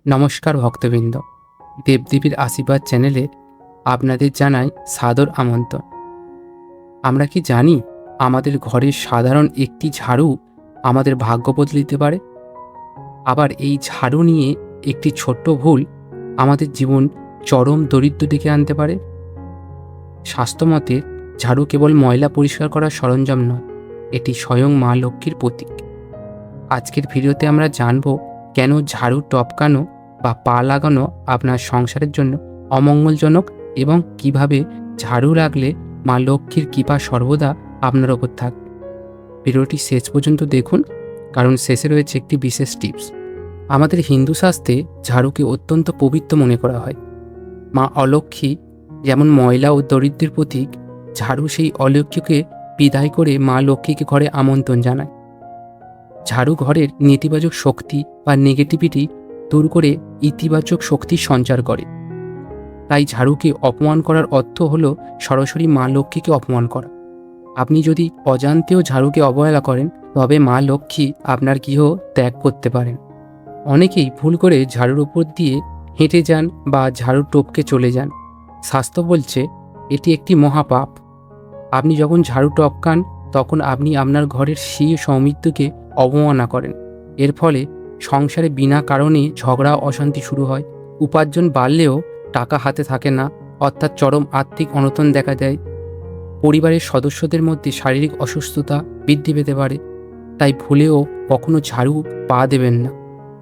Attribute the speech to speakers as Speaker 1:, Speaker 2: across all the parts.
Speaker 1: নমস্কার ভক্তবৃন্দ, দেবদেবীর আশীর্বাদ চ্যানেলে আপনাদের জানাই সাদর আমন্ত্রণ। আমরা কি জানি আমাদের ঘরের সাধারণ একটি ঝাড়ু আমাদের ভাগ্য বদলে দিতে পারে? আবার এই ঝাড়ু নিয়ে একটি ছোট্ট ভুল আমাদের জীবন চরম দরিদ্র ডেকে আনতে পারে। স্বাস্থ্যমতে ঝাড়ু কেবল ময়লা পরিষ্কার করার সরঞ্জাম নয়, এটি স্বয়ং মা লক্ষ্মীর প্রতীক। আজকের ভিডিওতে আমরা জানব কেন ঝাড়ু টপকানো বা পা লাগানো আপনার সংসারের জন্য অমঙ্গলজনক এবং কিভাবে ঝাড়ু লাগলে মা লক্ষ্মীর কৃপা সর্বদা আপনার ওপর থাকবে। ভিডিওটি শেষ পর্যন্ত দেখুন, কারণ শেষে রয়েছে একটি বিশেষ টিপস। আমাদের হিন্দু শাস্ত্রে ঝাড়ুকে অত্যন্ত পবিত্র মনে করা হয়। মা অলক্ষ্মী যেমন ময়লা ও দরিদ্রের প্রতীক, ঝাড়ু সেই অলক্ষ্মীকে বিদায় করে মা লক্ষ্মীকে ঘরে আমন্ত্রণ জানায়। ঝাড়ু ঘরের নেতিবাচক শক্তি বা নেগেটিভিটি দূর করে ইতিবাচক শক্তির সঞ্চার করে। তাই ঝাড়ুকে অপমান করার অর্থ হলো সরাসরি মা লক্ষ্মীকে অপমান করা। আপনি যদি অজান্তেও ঝাড়ুকে অবহেলা করেন, তবে মা লক্ষ্মী আপনার গৃহ ত্যাগ করতে পারেন। অনেকেই ভুল করে ঝাড়ুর উপর দিয়ে হেঁটে যান বা ঝাড়ু টপকে চলে যান। শাস্ত্র বলছে এটি একটি মহাপাপ। আপনি যখন ঝাড়ু টপকান, তখন আপনি আপনার ঘরের সেই সমৃদ্ধিকে অবমাননা করেন। এর ফলে সংসারে বিনা কারণে ঝগড়া অশান্তি শুরু হয়। উপার্জন বাড়লেও টাকা হাতে থাকে না, অর্থাৎ চরম আর্থিক অনটন দেখা দেয়। পরিবারের সদস্যদের মধ্যে শারীরিক অসুস্থতা বৃদ্ধি পেতে পারে। তাই ভুলেও কখনো ঝাড়ু পা দেবেন না।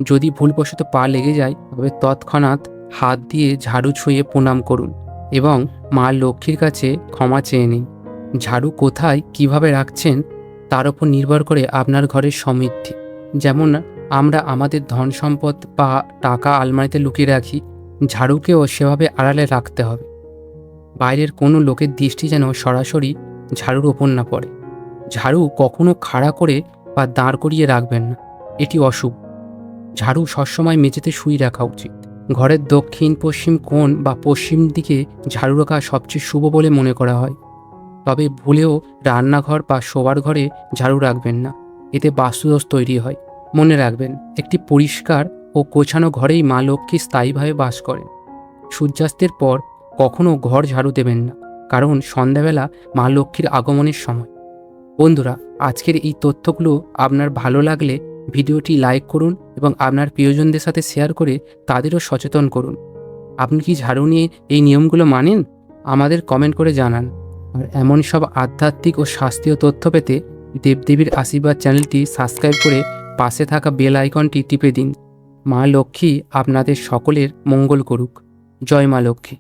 Speaker 1: যদি ভুলবশত পা লেগে যায়, তবে তৎক্ষণাৎ হাত দিয়ে ঝাড়ু ছুঁয়ে প্রণাম করুন এবং মা লক্ষ্মীর কাছে ক্ষমা চেয়ে নিন। ঝাড়ু কোথায় কিভাবে রাখছেন তার উপর নির্ভর করে আপনার ঘরের সমৃদ্ধি। যেমন আমরা আমাদের ধন সম্পদ বা টাকা আলমারিতে লুকিয়ে রাখি, ঝাড়ুকেও সেভাবে আড়ালে রাখতে হবে। বাইরের কোনো লোকের দৃষ্টি যেন সরাসরি ঝাড়ুর ওপর না পড়ে। ঝাড়ু কখনো খাড়া করে বা দাঁড় করিয়ে রাখবেন না, এটি অশুভ। ঝাড়ু সবসময় মেঝেতে শুয়ে রাখা উচিত। ঘরের দক্ষিণ পশ্চিম কোণ বা পশ্চিম দিকে ঝাড়ু রাখা সবচেয়ে শুভ বলে মনে করা হয়। তবে ভুলেও রান্নাঘর বা শোবার ঘরে ঝাড়ু রাখবেন না, এতে বাস্তুদোষ তৈরি হয়। মনে রাখবেন, একটি পরিষ্কার ও গোছানো ঘরেই মা লক্ষ্মী স্থায়ীভাবে বাস করেন। সূর্যাস্তের পর কখনও ঘর ঝাড়ু দেবেন না, কারণ সন্ধ্যাবেলা মা লক্ষ্মীর আগমনের সময়। বন্ধুরা, আজকের এই তথ্যগুলো আপনার ভালো লাগলে ভিডিওটি লাইক করুন এবং আপনার প্রিয়জনদের সাথে শেয়ার করে তাদেরও সচেতন করুন। আপনি কি ঝাড়ু নিয়ে এই নিয়মগুলো মানেন? আমাদের কমেন্ট করে জানান। আর এমন সব আধ্যাত্মিক ও শাস্ত্রীয় তথ্য পেতে দেবদেবীর আশীর্বাদ চ্যানেলটি সাবস্ক্রাইব করে পাশে থাকা বেল আইকনটি টিপে দিন। মা লক্ষ্মী আপনাদের সকলের মঙ্গল করুক। জয় মা লক্ষ্মী।